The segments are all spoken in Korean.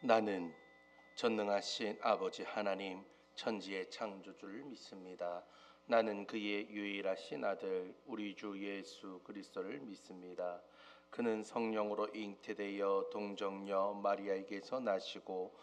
나는 전능하신 아버지 하나님 천지의 창조주를 믿습니다. 나는 그의 유일하신 아들 우리 주 예수 그리스도를 믿습니다. 그는 성령으로 잉태되어 동정녀 마리아에게서 나시고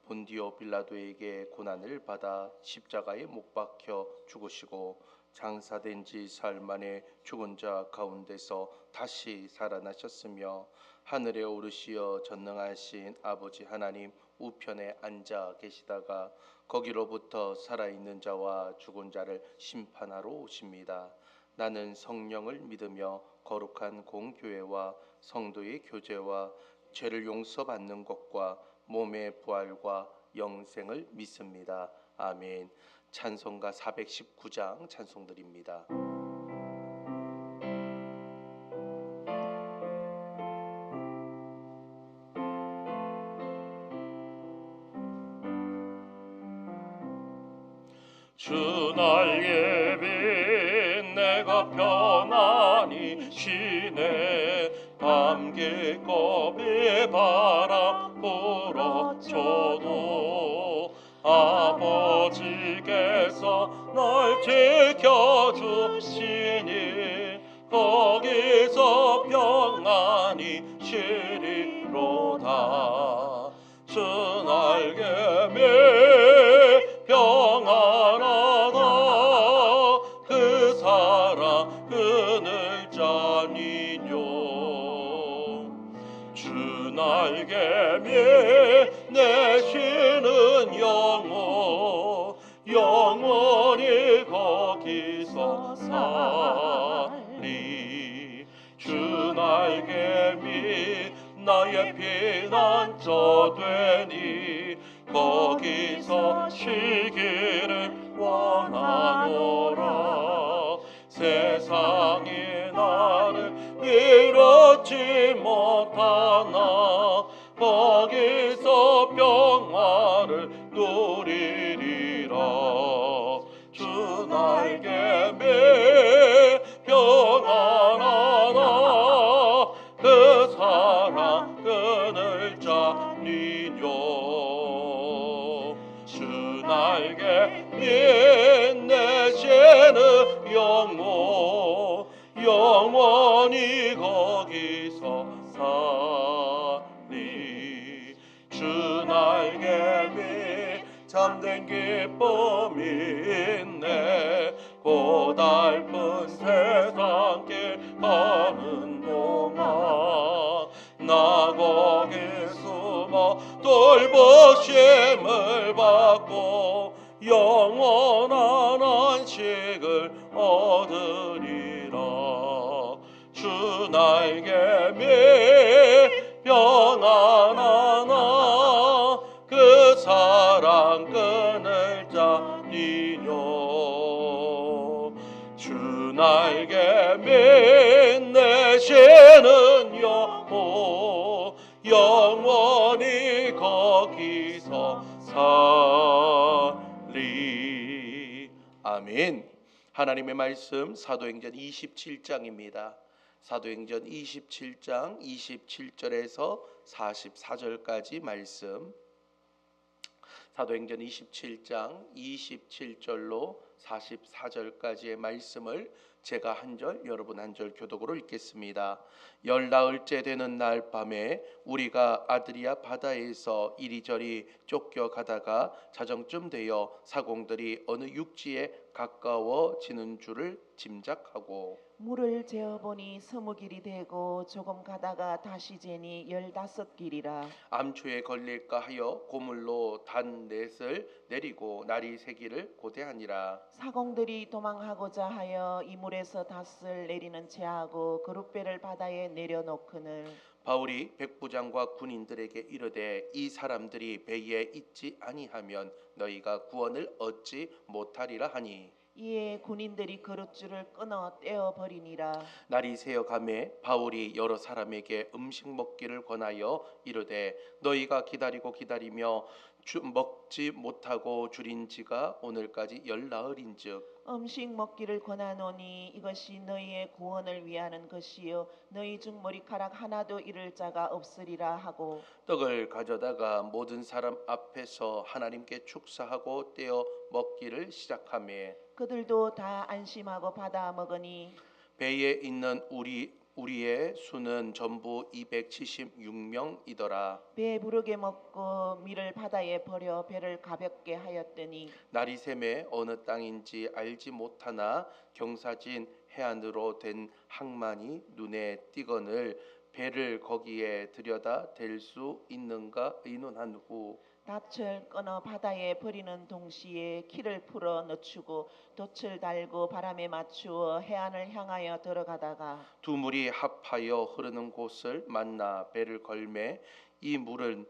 본디오 빌라도에게 고난을 받아 십자가에 못 박혀 죽으시고 장사된 지 사흘 만에 죽은 자 가운데서 다시 살아나셨으며 하늘에 오르시어 전능하신 아버지 하나님 우편에 앉아 계시다가 거기로부터 살아있는 자와 죽은 자를 심판하러 오십니다. 나는 성령을 믿으며 거룩한 공교회와 성도의 교제와 죄를 용서받는 것과 몸의 부활과 영생을 믿습니다. 아멘. 찬송가 419장 찬송드립니다. 주 날개 빛 내가 편안히 쉬네. 밤길 고비 바람 불어쳐도 아버지께서 날 지켜주시니 거기서 평안히 쉬리로다. 주 날개 밑 평안하다. 그 사랑 그늘 자니뇨. 주 날개 밑 내쉬는 영원히 거기서 살리. 주 날개 밑 나의 피난처 되니 거기서 쉬기를 원하노라. 세상이 나를 이롭지 못하나 거기서 평화를 누리리라. 주 날개 밑 평안하다. 그 사랑 그늘 자니뇨. 주 날개 밑 내쉬는 영원히 거기서 살리. 주 날개 밑 잠든 기쁨이 있네. 고달픈 세상길 가는 동안 나 거기 숨어 돌보심을 받고 영원한 안식을 얻으리라. 주 날개 밑 평안하나 그 사랑 그늘 자니뇨. 주 날개 밑 내쉬는 영원히 거기서 살리. 아멘. 하나님의 말씀 사도행전 27장입니다. 사도행전 27장 27절에서 44절까지 말씀. 사도행전 27장 27절로 44절까지의 말씀을 제가 한 절 여러분 한 절 교독으로 읽겠습니다. 열나흘째 되는 날 밤에 우리가 아드리아 바다에서 이리저리 쫓겨가다가 자정쯤 되어 사공들이 어느 육지에 가까워지는 줄을 짐작하고 물을 재어보니 20길이 되고 조금 가다가 다시 재니 15길이라. 암초에 걸릴까 하여 고물로 단 넷을 내리고 날이 새기를 고대하니라. 사공들이 도망하고자 하여 이 물에서 닷을 내리는 체하고 그룻배를 바다에 내려놓거늘. 바울이 백부장과 군인들에게 이르되 이 사람들이 배에 있지 아니하면 너희가 구원을 얻지 못하리라 하니 이에 군인들이 그릇줄을 끊어 떼어 버리니라. 날이 새어가매 바울이 여러 사람에게 음식 먹기를 권하여 이르되 너희가 기다리고 기다리며 먹지 못하고 줄인 지가 오늘까지 열나흘인즉 음식 먹기를 권하노니 이것이 너희의 구원을 위하는 것이요 너희 중 머리카락 하나도 잃을 자가 없으리라 하고 떡을 가져다가 모든 사람 앞에서 하나님께 축사하고 떼어 먹기를 시작하매 그들도 다 안심하고 받아 먹으니 배에 있는 우리의 수는 전부 276명이더라. 배 부르게 먹고 밀을 바다에 버려 배를 가볍게 하였더니 날이 새매 어느 땅인지 알지 못하나 경사진 해안으로 된 항만이 눈에 띄거늘 배를 거기에 들여다 댈 수 있는가 의논한 후 닻을 끊어 바다에 버리는 동시에 키를 풀어 늦추고 돛을 달고 바람에 맞추어 해안을 향하여 들어가다가 두 물이 합하여 흐르는 곳을 만나 배를 걸매 이 물은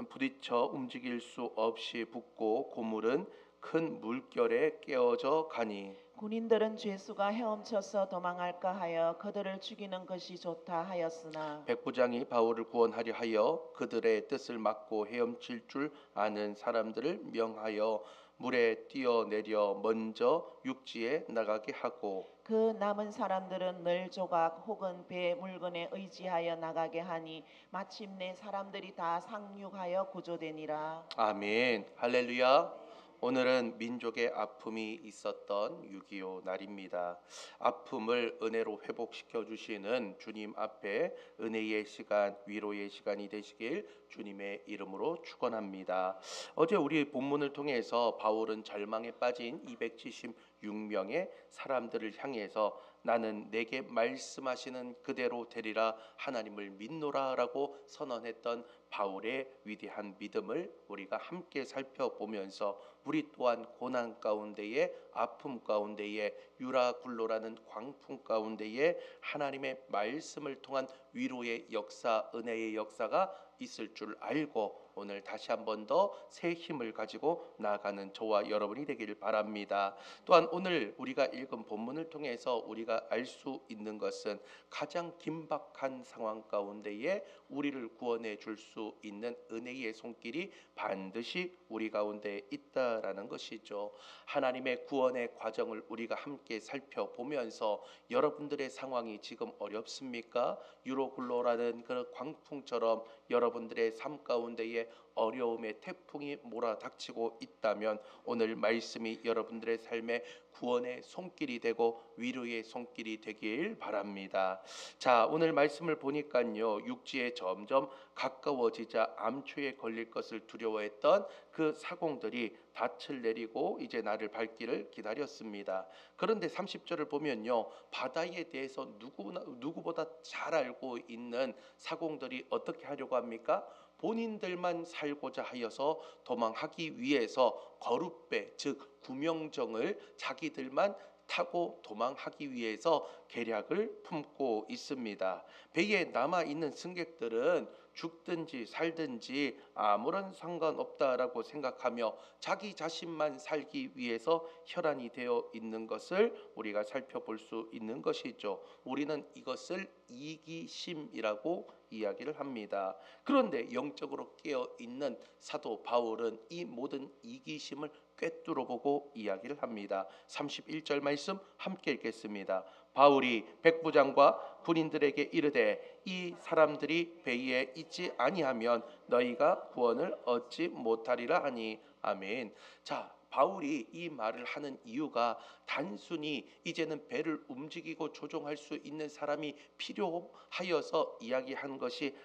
부딪혀 움직일 수 없이 붓고 고물은 큰 물결에 깨어져 가니 군인들은 죄수가 헤엄쳐서 도망할까 하여 그들을 죽이는 것이 좋다 하였으나 백부장이 바울을 구원하려 하여 그들의 뜻을 막고 헤엄칠 줄 아는 사람들을 명하여 물에 뛰어내려 먼저 육지에 나가게 하고 그 남은 사람들은 늘 조각 혹은 배 물건에 의지하여 나가게 하니 마침내 사람들이 다 상륙하여 구조되니라. 아멘 할렐루야. 오늘은 민족의 아픔이 있었던 6.25 날입니다. 아픔을 은혜로 회복시켜 주시는 주님 앞에 은혜의 시간, 위로의 시간이 되시길 주님의 이름으로 축원합니다. 어제 우리 본문을 통해서 바울은 절망에 빠진 276명의 사람들을 향해서 나는 내게 말씀하시는 그대로 되리라 하나님을 믿노라라고 선언했던 바울의 위대한 믿음을 우리가 함께 살펴보면서 우리 또한 고난 가운데에 아픔 가운데에 유라굴로라는 광풍 가운데에 하나님의 말씀을 통한 위로의 역사, 은혜의 역사가 있을 줄 알고 오늘 다시 한 번 더 새 힘을 가지고 나아가는 저와 여러분이 되기를 바랍니다. 또한 오늘 우리가 읽은 본문을 통해서 우리가 알 수 있는 것은 가장 긴박한 상황 가운데에 우리를 구원해 줄 수 있는 은혜의 손길이 반드시 우리 가운데 있다라는 것이죠. 하나님의 구원의 과정을 우리가 함께 살펴보면서 여러분들의 상황이 지금 어렵습니까? 유로굴로라는 그 광풍처럼 여러분들의 삶 가운데에 어려움의 태풍이 몰아닥치고 있다면 오늘 말씀이 여러분들의 삶에 구원의 손길이 되고 위로의 손길이 되길 바랍니다. 자, 오늘 말씀을 보니까요, 육지에 점점 가까워지자 암초에 걸릴 것을 두려워했던 그 사공들이 닻을 내리고 이제 나를 밟기를 기다렸습니다. 그런데 30절을 보면요, 바다에 대해서 누구보다 잘 알고 있는 사공들이 어떻게 하려고 합니까? 본인들만 살고자 하여서 도망하기 위해서 거룻배 즉 구명정을 자기들만 타고 도망하기 위해서 계략을 품고 있습니다. 배에 남아 있는 승객들은 죽든지 살든지 아무런 상관없다라고 생각하며 자기 자신만 살기 위해서 혈안이 되어 있는 것을 우리가 살펴볼 수 있는 것이죠. 우리는 이것을 이기심이라고 이야기를 합니다. 그런데 영적으로 깨어 있는 사도 바울은 이 모든 이기심을 꿰뚫어보고 이야기를 합니다. 31절 말씀 함께 읽겠습니다. 바울이 백부장과 군인들에게 이르되 이 사람들이 배에 있지 아니하면 너희가 구원을 얻지 못하리라 하니 아멘. 자, 바울이 이 말을 하는 이유가 단순히 이제는 배를 움직이고 조종할 수 있는 사람이 필요하여서 이야기한 것이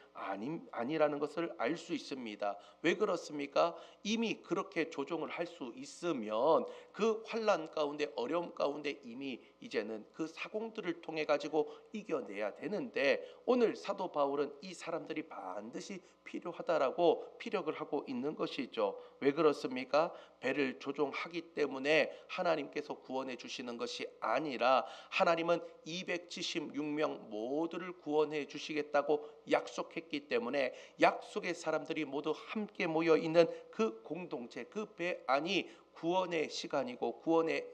아니라는 것을 알 수 있습니다. 왜 그렇습니까? 이미 그렇게 조종을 할 수 있으면 그 환난 가운데 어려움 가운데 이미 이제는 그 사공들을 통해 가지고 이겨내야 되는데 오늘 사도 바울은 이 사람들이 반드시 필요하다라고 피력을 하고 있는 것이죠. 왜 그렇습니까? 배를 조종하기 때문에 하나님께서 구원해 주시는 것이 아니라 하나님은 276명 모두를 구원해 주시겠다고 약속했기 때문에 약속의 사람들이 모두 함께 모여 있는 그 공동체, 그 배 안이 구원의 시간이고 구원의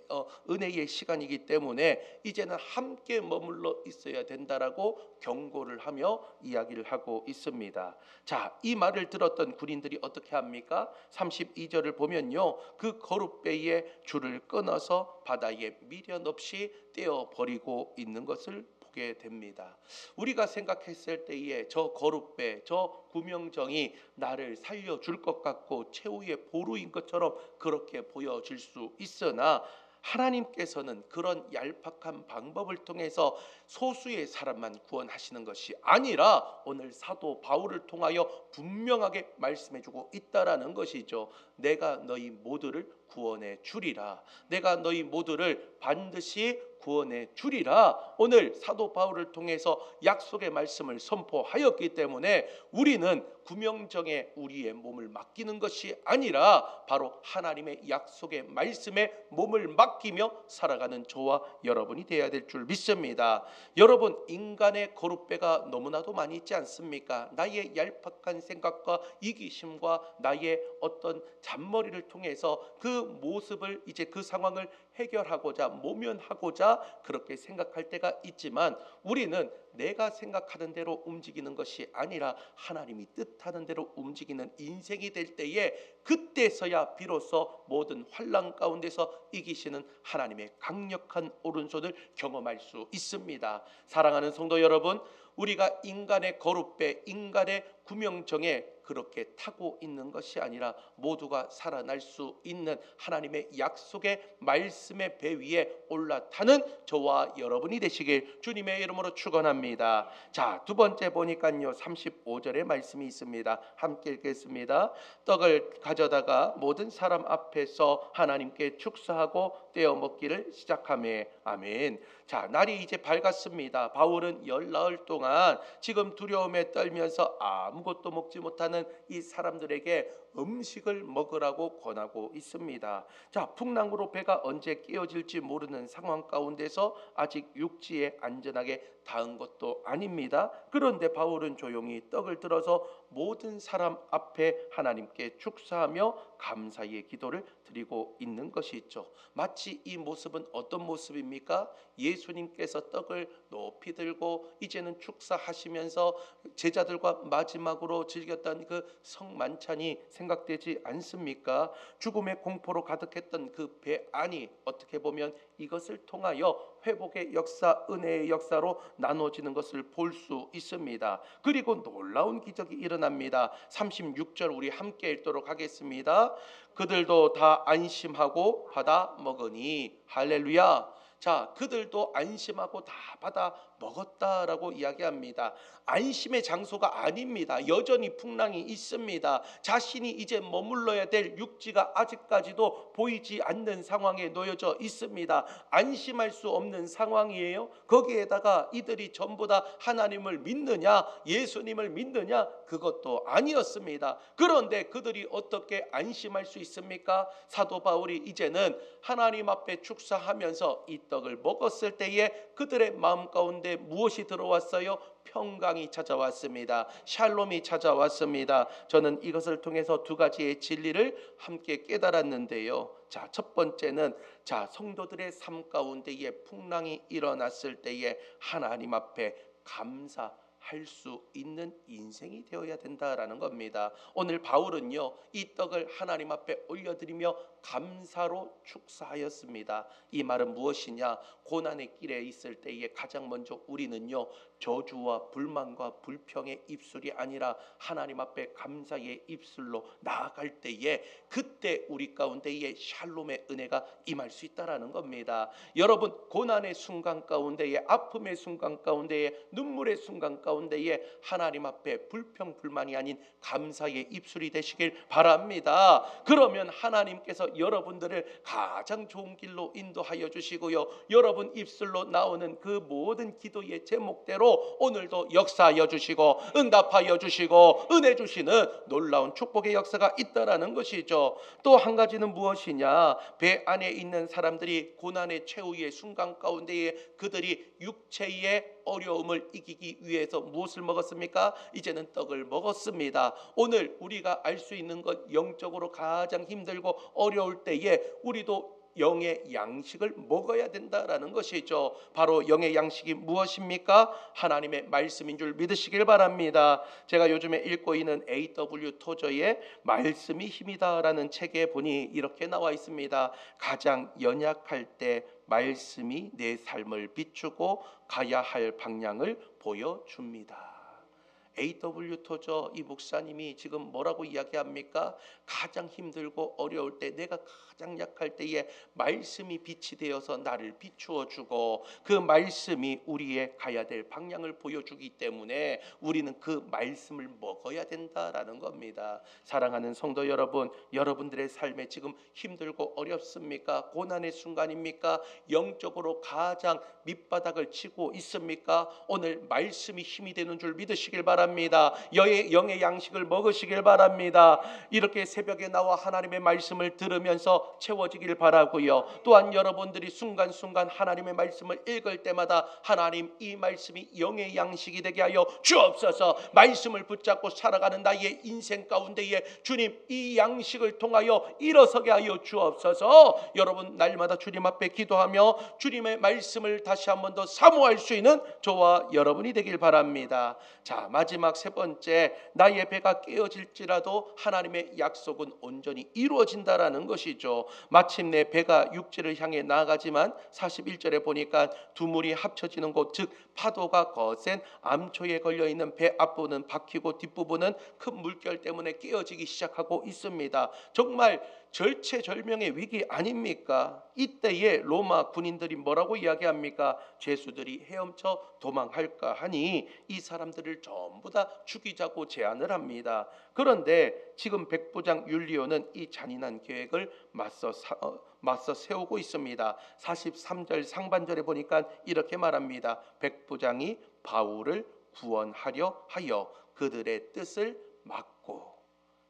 은혜의 시간이기 때문에 이제는 함께 머물러 있어야 된다라고 경고를 하며 이야기를 하고 있습니다. 자, 이 말을 들었던 군인들이 어떻게 합니까? 32절을 보면요, 그 거룻배의 줄을 끊어서 바다에 미련 없이 떼어 버리고 있는 것을 보게 됩니다. 우리가 생각했을 때에 저 거룻배, 저 구명정이 나를 살려줄 것 같고 최후의 보루인 것처럼 그렇게 보여질 수 있으나 하나님께서는 그런 얄팍한 방법을 통해서 소수의 사람만 구원하시는 것이 아니라 오늘 사도 바울을 통하여 분명하게 말씀해주고 있다라는 것이죠. 내가 너희 모두를 구원해 주리라. 내가 너희 모두를 반드시 구원해 주리라. 오늘 사도 바울을 통해서 약속의 말씀을 선포하였기 때문에 우리는 구명정에 우리의 몸을 맡기는 것이 아니라 바로 하나님의 약속의 말씀에 몸을 맡기며 살아가는 저와 여러분이 되어야 될 줄 믿습니다. 여러분, 인간의 거룻배가 너무나도 많이 있지 않습니까? 나의 얄팍한 생각과 이기심과 나의 어떤 잔머리를 통해서 그 모습을 이제 그 상황을 해결하고자 모면하고자 그렇게 생각할 때가 있지만 우리는 내가 생각하는 대로 움직이는 것이 아니라 하나님이 뜻하는 대로 움직이는 인생이 될 때에 그때서야 비로소 모든 환난 가운데서 이기시는 하나님의 강력한 오른손을 경험할 수 있습니다. 사랑하는 성도 여러분, 우리가 인간의 거룻배, 인간의 구명정에 그렇게 타고 있는 것이 아니라 모두가 살아날 수 있는 하나님의 약속의 말씀의 배 위에 올라타는 저와 여러분이 되시길 주님의 이름으로 축원합니다. 자, 두 번째 보니까요 35절의 말씀이 있습니다. 함께 읽겠습니다. 떡을 가져다가 모든 사람 앞에서 하나님께 축사하고 떼어 먹기를 시작하매. 아멘. 자, 날이 이제 밝았습니다. 바울은 열나흘 동안 지금 두려움에 떨면서 아무것도 먹지 못하는 이 사람들에게 음식을 먹으라고 권하고 있습니다. 자, 풍랑으로 배가 언제 깨어질지 모르는 상황 가운데서 아직 육지에 안전하게 닿은 것도 아닙니다. 그런데 바울은 조용히 떡을 들어서 모든 사람 앞에 하나님께 축사하며 감사의 기도를 드리고 있는 것이 있죠. 마치 이 모습은 어떤 모습입니까? 예수님께서 떡을 높이 들고 이제는 축사하시면서 제자들과 마지막으로 즐겼던 그 성만찬이 생각되지 않습니까? 죽음의 공포로 가득했던 그 배 안이 어떻게 보면 이것을 통하여 회복의 역사, 은혜의 역사로 나눠지는 것을 볼 수 있습니다. 그리고 놀라운 기적이 일어납니다. 36절 우리 함께 읽도록 하겠습니다. 그들도 다 안심하고 받아 먹으니. 할렐루야. 자, 그들도 안심하고 다 받아 먹었다라고 이야기합니다. 안심의 장소가 아닙니다. 여전히 풍랑이 있습니다. 자신이 이제 머물러야 될 육지가 아직까지도 보이지 않는 상황에 놓여져 있습니다. 안심할 수 없는 상황이에요. 거기에다가 이들이 전부 다 하나님을 믿느냐, 예수님을 믿느냐, 그것도 아니었습니다. 그런데 그들이 어떻게 안심할 수 있습니까? 사도 바울이 이제는 하나님 앞에 축사하면서 이 떡을 먹었을 때에 그들의 마음 가운데 무엇이 들어왔어요? 평강이 찾아왔습니다. 샬롬이 찾아왔습니다. 저는 이것을 통해서 두 가지의 진리를 함께 깨달았는데요. 자, 첫 번째는 성도들의 삶 가운데에 풍랑이 일어났을 때에 하나님 앞에 감사할 수 있는 인생이 되어야 된다라는 겁니다. 오늘 바울은요, 이 떡을 하나님 앞에 올려드리며 감사로 축사하였습니다. 이 말은 무엇이냐? 고난의 길에 있을 때에 가장 먼저 우리는요, 저주와 불만과 불평의 입술이 아니라 하나님 앞에 감사의 입술로 나아갈 때에 그때 우리 가운데에 샬롬의 은혜가 임할 수 있다라는 겁니다. 여러분, 고난의 순간 가운데에, 아픔의 순간 가운데에, 눈물의 순간 가운데에 하나님 앞에 불평 불만이 아닌 감사의 입술이 되시길 바랍니다. 그러면 하나님께서 여러분들을 가장 좋은 길로 인도하여 주시고요, 여러분 입술로 나오는 그 모든 기도의 제목대로 말씀대로 오늘도 역사하여 주시고 응답하여 주시고 은혜 주시는 놀라운 축복의 역사가 있다라는 것이죠. 또 한 가지는 무엇이냐? 배 안에 있는 사람들이 고난의 최후의 순간 가운데에 그들이 육체의 어려움을 이기기 위해서 무엇을 먹었습니까? 이제는 떡을 먹었습니다. 오늘 우리가 알 수 있는 것, 영적으로 가장 힘들고 어려울 때에 우리도 영의 양식을 먹어야 된다라는 것이죠. 바로 영의 양식이 무엇입니까? 하나님의 말씀인 줄 믿으시길 바랍니다. 제가 요즘에 읽고 있는 A.W. 토저의 말씀이 힘이다라는 책에 보니 이렇게 나와 있습니다. 가장 연약할 때 말씀이 내 삶을 비추고 가야 할 방향을 보여줍니다. A.W. 토저 이 목사님이 지금 뭐라고 이야기합니까? 가장 힘들고 어려울 때, 내가 가장 약할 때에 말씀이 빛이 되어서 나를 비추어 주고 그 말씀이 우리의 가야 될 방향을 보여주기 때문에 우리는 그 말씀을 먹어야 된다라는 겁니다. 사랑하는 성도 여러분, 여러분들의 삶에 지금 힘들고 어렵습니까? 고난의 순간입니까? 영적으로 가장 밑바닥을 치고 있습니까? 오늘 말씀이 힘이 되는 줄 믿으시길 바랍니다. 영의 양식을 먹으시길 바랍니다. 이렇게 새벽에 나와 하나님의 말씀을 들으면서 채워지길 바라고요. 또한 여러분들이 순간순간 하나님의 말씀을 읽을 때마다 하나님, 이 말씀이 영의 양식이 되게 하여 주옵소서. 말씀을 붙잡고 살아가는 나의 인생 가운데에 주님, 이 양식을 통하여 일어서게 하여 주옵소서. 여러분 날마다 주님 앞에 기도하며 주님의 말씀을 다시 한 번 더 사모할 수 있는 저와 여러분이 되길 바랍니다. 자, 마지막 세 번째, 나의 배가 깨어질지라도 하나님의 약속은 온전히 이루어진다라는 것이죠. 마침내 배가 육지를 향해 나아가지만 41절에 보니까 두 물이 합쳐지는 곳, 즉 파도가 거센 암초에 걸려있는 배 앞부분은 박히고 뒷부분은 큰 물결 때문에 깨어지기 시작하고 있습니다. 정말 절체절명의 위기 아닙니까? 이때에 로마 군인들이 뭐라고 이야기합니까? 죄수들이 헤엄쳐 도망할까 하니 이 사람들을 전부 다 죽이자고 제안을 합니다. 그런데 지금 백부장 율리오는 이 잔인한 계획을 맞서 세우고 있습니다. 43절 상반절에 보니까 이렇게 말합니다. 백부장이 바울을 구원하려 하여 그들의 뜻을 막고,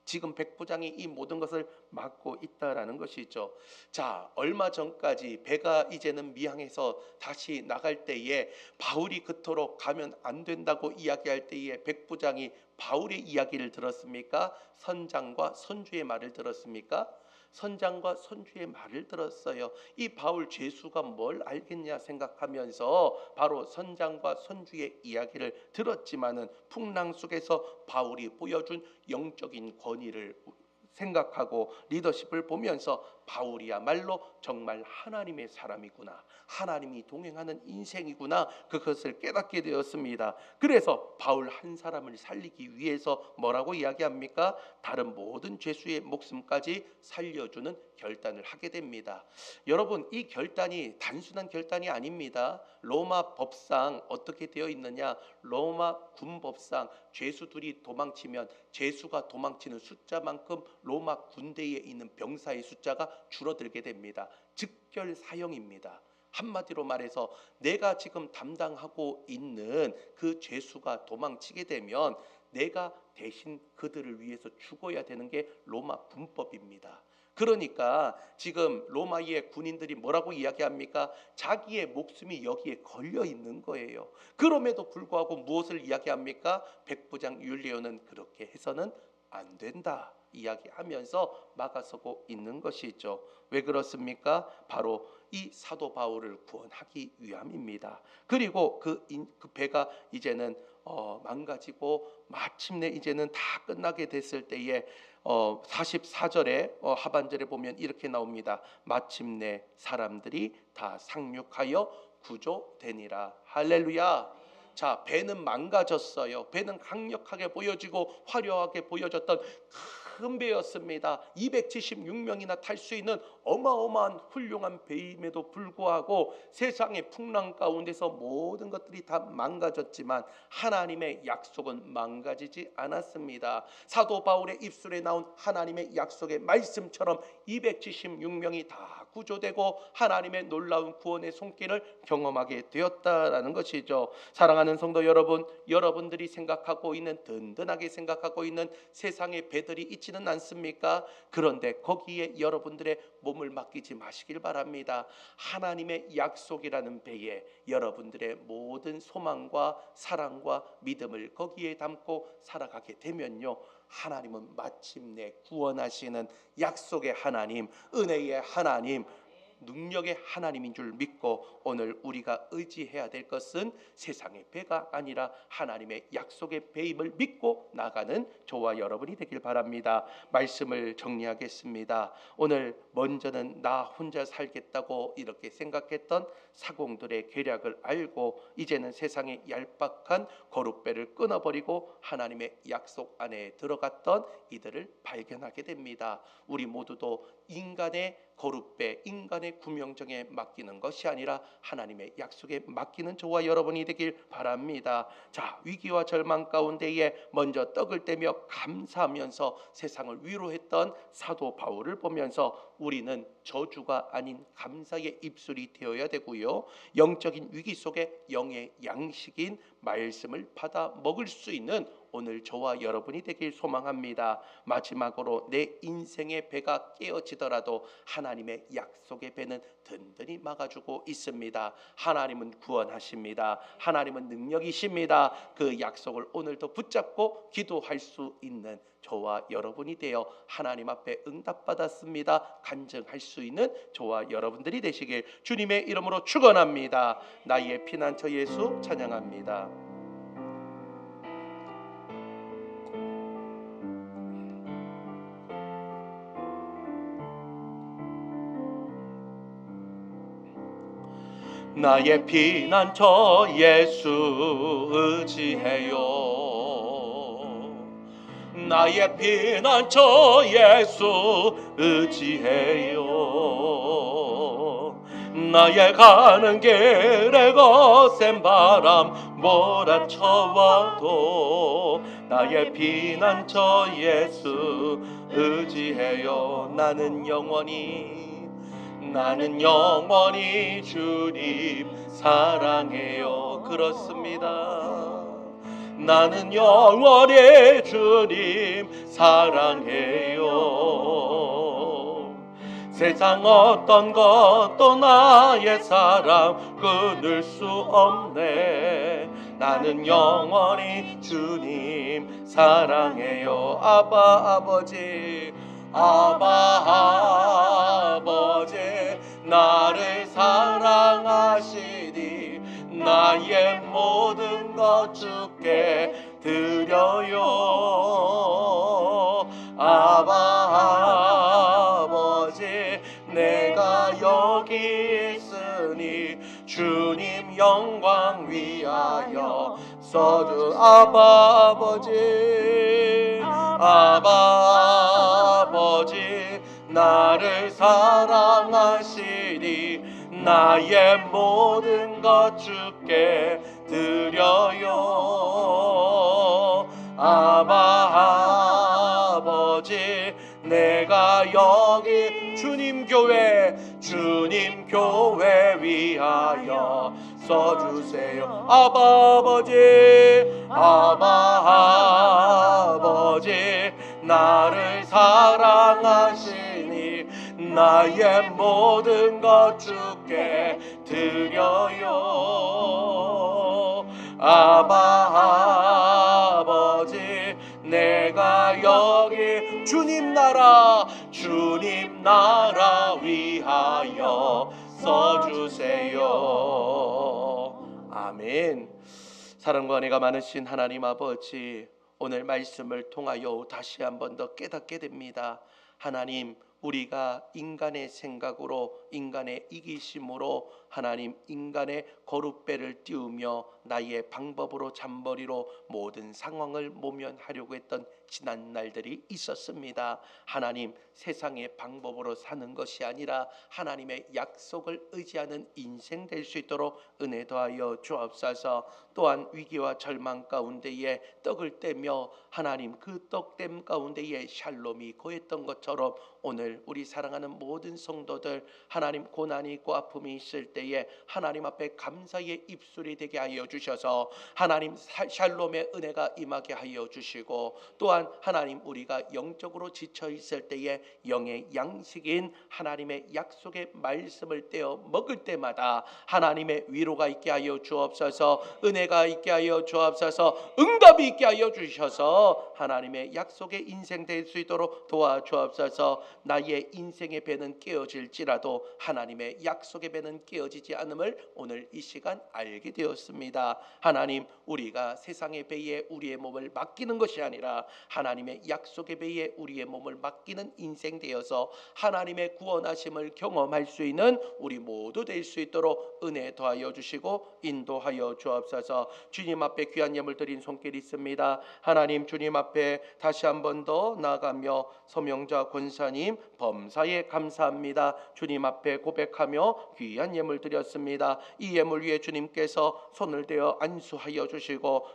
지금 백부장이 이 모든 것을 막고 있다라는 것이죠. 자, 얼마 전까지 배가 이제는 미항에서 다시 나갈 때에 바울이 그토록 가면 안 된다고 이야기할 때에 백부장이 바울의 이야기를 들었습니까? 선장과 선주의 말을 들었습니까? 선장과 선주의 말을 들었어요. 이 바울 죄수가 뭘 알겠냐 생각하면서 바로 선장과 선주의 이야기를 들었지만은 풍랑 속에서 바울이 보여준 영적인 권위를 생각하고 리더십을 보면서 바울이야말로 정말 하나님의 사람이구나, 하나님이 동행하는 인생이구나, 그것을 깨닫게 되었습니다. 그래서 바울 한 사람을 살리기 위해서 뭐라고 이야기합니까? 다른 모든 죄수의 목숨까지 살려주는 결단을 하게 됩니다. 여러분, 이 결단이 단순한 결단이 아닙니다. 로마 법상 어떻게 되어 있느냐? 로마 군법상 죄수들이 도망치면 죄수가 도망치는 숫자만큼 로마 군대에 있는 병사의 숫자가 줄어들게 됩니다. 즉결 사형입니다. 한마디로 말해서 내가 지금 담당하고 있는 그 죄수가 도망치게 되면 내가 대신 그들을 위해서 죽어야 되는 게 로마 군법입니다. 그러니까 지금 로마의 군인들이 뭐라고 이야기합니까? 자기의 목숨이 여기에 걸려 있는 거예요. 그럼에도 불구하고 무엇을 이야기합니까? 백부장 율리오는 그렇게 해서는 안 된다 이야기하면서 막아서고 있는 것이죠. 왜 그렇습니까? 바로 이 사도 바울을 구원하기 위함입니다. 그리고 그 배가 이제는 망가지고 마침내 이제는 다 끝나게 됐을 때에 44절에 하반절에 보면 이렇게 나옵니다. 마침내 사람들이 다 상륙하여 구조되니라. 할렐루야. 자, 배는 망가졌어요. 배는 강력하게 보여지고 화려하게 보여졌던 큰 배였습니다. 276명이나 탈 수 있는 어마어마한 훌륭한 배임에도 불구하고 세상의 풍랑 가운데서 모든 것들이 다 망가졌지만 하나님의 약속은 망가지지 않았습니다. 사도 바울의 입술에 나온 하나님의 약속의 말씀처럼 276명이 다 구조되고 하나님의 놀라운 구원의 손길을 경험하게 되었다라는 것이죠. 사랑하는 성도 여러분, 여러분들이 생각하고 있는, 든든하게 생각하고 있는 세상의 배들이 있지는 않습니까? 그런데 거기에 여러분들의 몸을 맡기지 마시길 바랍니다. 하나님의 약속이라는 배에 여러분들의 모든 소망과 사랑과 믿음을 거기에 담고 살아가게 되면요, 하나님은 마침내 구원하시는 약속의 하나님, 은혜의 하나님, 능력의 하나님인 줄 믿고 오늘 우리가 의지해야 될 것은 세상의 배가 아니라 하나님의 약속의 배임을 믿고 나가는 저와 여러분이 되길 바랍니다. 말씀을 정리하겠습니다. 오늘 먼저는 나 혼자 살겠다고 이렇게 생각했던 사공들의 계략을 알고 이제는 세상의 얄팍한 거룩배를 끊어버리고 하나님의 약속 안에 들어갔던 이들을 발견하게 됩니다. 우리 모두도 인간의 거룩배, 인간의 구명정에 맡기는 것이 아니라 하나님의 약속에 맡기는 저와 여러분이 되길 바랍니다. 자, 위기와 절망 가운데에 먼저 떡을 떼며 감사하면서 세상을 위로했던 사도 바울을 보면서 우리는 저주가 아닌 감사의 입술이 되어야 되고요, 영적인 위기 속에 영의 양식인 말씀을 받아 먹을 수 있는 오늘 저와 여러분이 되길 소망합니다. 마지막으로 내 인생의 배가 깨어지더라도 하나님의 약속의 배는 든든히 막아주고 있습니다. 하나님은 구원하십니다. 하나님은 능력이십니다. 그 약속을 오늘도 붙잡고 기도할 수 있는 저와 여러분이 되어 하나님 앞에 응답받았습니다 간증할 수 있는 저와 여러분들이 되시길 주님의 이름으로 축원합니다. 나의 피난처 예수 찬양합니다. 나의 피난처 예수 의지해요. 나의 피난처 예수 의지해요. 나의 가는 길에 거센 바람 몰아쳐와도 나의 피난처 예수 의지해요. 나는 영원히 주님 사랑해요. 그렇습니다. 나는 영원히 주님 사랑해요. 세상 어떤 것도 나의 사랑 끊을 수 없네. 나는 영원히 주님 사랑해요. 아바 아버지, 아바 아버지, 나를 사랑하시니 나의 모든 것 주께 드려요. 아바 아버지, 내가 여기 있으니 주님 영광 위하여 써주. 아바 아버지, 아바 아버지, 나를 사랑하시니 나의 모든 것 주께 드려요. 아바 아버지, 내가 여기 주님 교회 위하여 써주세요. 아바 아버지, 아바 아버지, 나를 사랑하시니 나의 모든 것 주께 드려요. 아바 아버지, 내가 여기 주님 나라 위하여 써주세요. 아멘. 사랑과 은혜가 많으신 하나님 아버지, 오늘 말씀을 통하여 다시 한 번 더 깨닫게 됩니다. 하나님, 우리가 인간의 생각으로, 인간의 이기심으로 하나님 인간의 거룩배를 띄우며 나의 방법으로 잔머리로 모든 상황을 모면하려고 했던 지난 날들이 있었습니다. 하나님, 세상의 방법으로 사는 것이 아니라 하나님의 약속을 의지하는 인생 될 수 있도록 은혜 더하여 주옵소서. 또한 위기와 절망 가운데에 떡을 떼며 하나님 그 떡댐 가운데에 샬롬이 거했던 것처럼 오늘 우리 사랑하는 모든 성도들 하나님 고난이 있고 아픔이 있을 때에 하나님 앞에 감사의 입술이 되게 하여 주셔서 하나님 샬롬의 은혜가 임하게 하여 주시고, 또한 하나님 우리가 영적으로 지쳐 있을 때에 영의 양식인 하나님의 약속의 말씀을 떼어 먹을 때마다 하나님의 위로가 있게 하여 주옵소서, 은혜가 있게 하여 주옵소서, 응답이 있게 하여 주셔서 하나님의 약속의 인생 될 수 있도록 도와주옵소서. 나의 인생의 배는 깨어질지라도 하나님의 약속의 배는 깨어지지 않음을 오늘 이 시간 알게 되었습니다. 하나님, 우리가 세상의 배에 우리의 몸을 맡기는 것이 아니라 하나님의 약속의 배에 우리의 몸을 맡기는 인생 되어서 하나님의 구원하심을 경험할 수 있는 우리 모두 될 수 있도록 은혜 더하여 주시고 인도하여 주옵소서. 주님 앞에 귀한 예물 드린 손길 있습니다. 하나님, 주님 앞에 다시 한 번 더 나아가며 서명자 권사님 범사에 감사합니다. 주님 앞에 고백하며 귀한 예물 드렸습니다. 이 예물 위에 주님께서 손을 대어 안수하여 주시고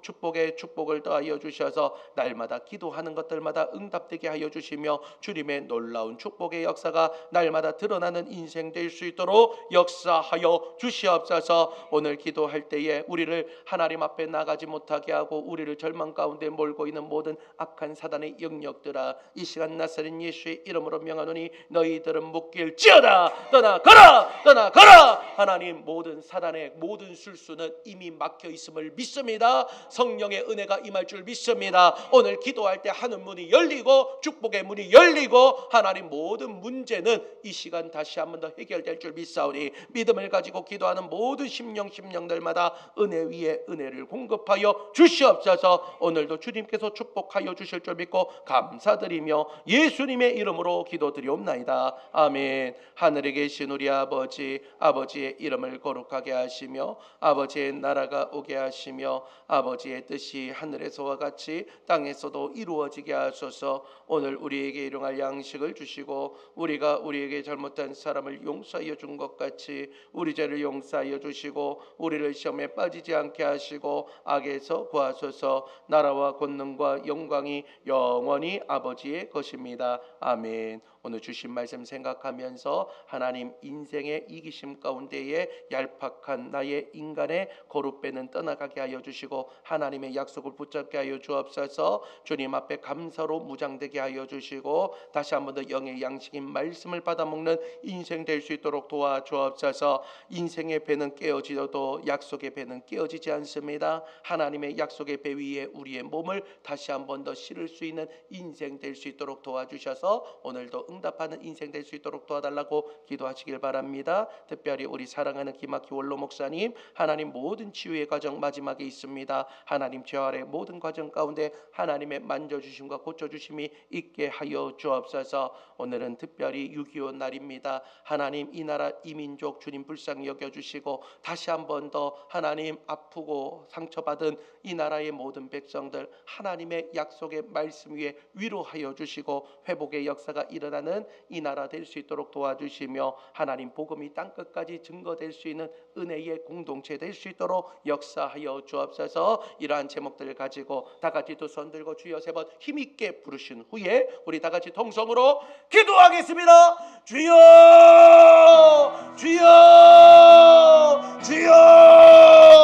축복에 축복을 더하여 주셔서 날마다 기도하는 것들마다 응답되게 하여 주시며 주님의 놀라운 축복의 역사가 날마다 드러나는 인생 될 수 있도록 역사하여 주시옵소서. 오늘 기도할 때에 우리를 하나님 앞에 나가지 못하게 하고 우리를 절망 가운데 몰고 있는 모든 악한 사단의 영역들아, 이 시간 나사렛 예수의 이름으로 명하노니 너희들은 묶일지어다. 떠나가라, 떠나가라. 하나님, 모든 사단의 모든 술수는 이미 막혀 있음을 믿습니다. 성령의 은혜가 임할 줄 믿습니다. 오늘 기도할 때 하늘 문이 열리고 축복의 문이 열리고 하나님 모든 문제는 이 시간 다시 한 번 더 해결될 줄 믿사오니 믿음을 가지고 기도하는 모든 심령들마다 은혜 위에 은혜를 공급하여 주시옵소서. 오늘도 주님께서 축복하여 주실 줄 믿고 감사드리며 예수님의 이름으로 기도드리옵나이다. 아멘. 하늘에 계신 우리 아버지, 아버지의 이름을 거룩하게 하시며 아버지의 나라가 오게 하시며 아버지의 뜻이 하늘에서와 같이 땅에서도 이루어지게 하소서. 오늘 우리에게 일용할 양식을 주시고 우리가 우리에게 잘못한 사람을 용서하여 준 것 같이 우리 죄를 용서하여 주시고 우리를 시험에 빠지지 않게 하시고 악에서 구하소서. 나라와 권능과 영광이 영원히 아버지의 것입니다. 아멘. 오늘 주신 말씀 생각하면서 하나님 인생의 이기심 가운데에 얄팍한 나의 인간의 거룩배는 떠나가게 하여 주시고 하나님의 약속을 붙잡게 하여 주옵소서. 주님 앞에 감사로 무장되게 하여 주시고 다시 한 번 더 영의 양식인 말씀을 받아먹는 인생 될 수 있도록 도와주옵소서. 인생의 배는 깨어지어도 약속의 배는 깨어지지 않습니다. 하나님의 약속의 배 위에 우리의 몸을 다시 한 번 더 실을 수 있는 인생 될 수 있도록 도와주셔서 오늘도 응답하는 인생 될 수 있도록 도와달라고 기도하시길 바랍니다. 특별히 우리 사랑하는 김학희 원로 목사님, 하나님 모든 치유의 과정 마지막에 있습니다. 하나님 재활의 모든 과정 가운데 하나님의 만져주심과 고쳐주심이 있게 하여 주옵소서. 오늘은 특별히 6.25 날입니다. 하나님 이 나라 이 민족 주님 불쌍히 여겨주시고 다시 한 번 더 하나님 아프고 상처받은 이 나라의 모든 백성들 하나님의 약속의 말씀 위에 위로하여 주시고 회복의 역사가 일어나는 이 나라 될 수 있도록 도와주시며 하나님 복음이 땅끝까지 증거될 수 있는 은혜의 공동체 될 수 있도록 역사하여 주옵소서. 이러한 제목들을 가지고 다 같이 두 손 들고 주여 세 번 힘있게 부르신 후에 우리 다 같이 통성으로 기도하겠습니다. 주여, 주여, 주여.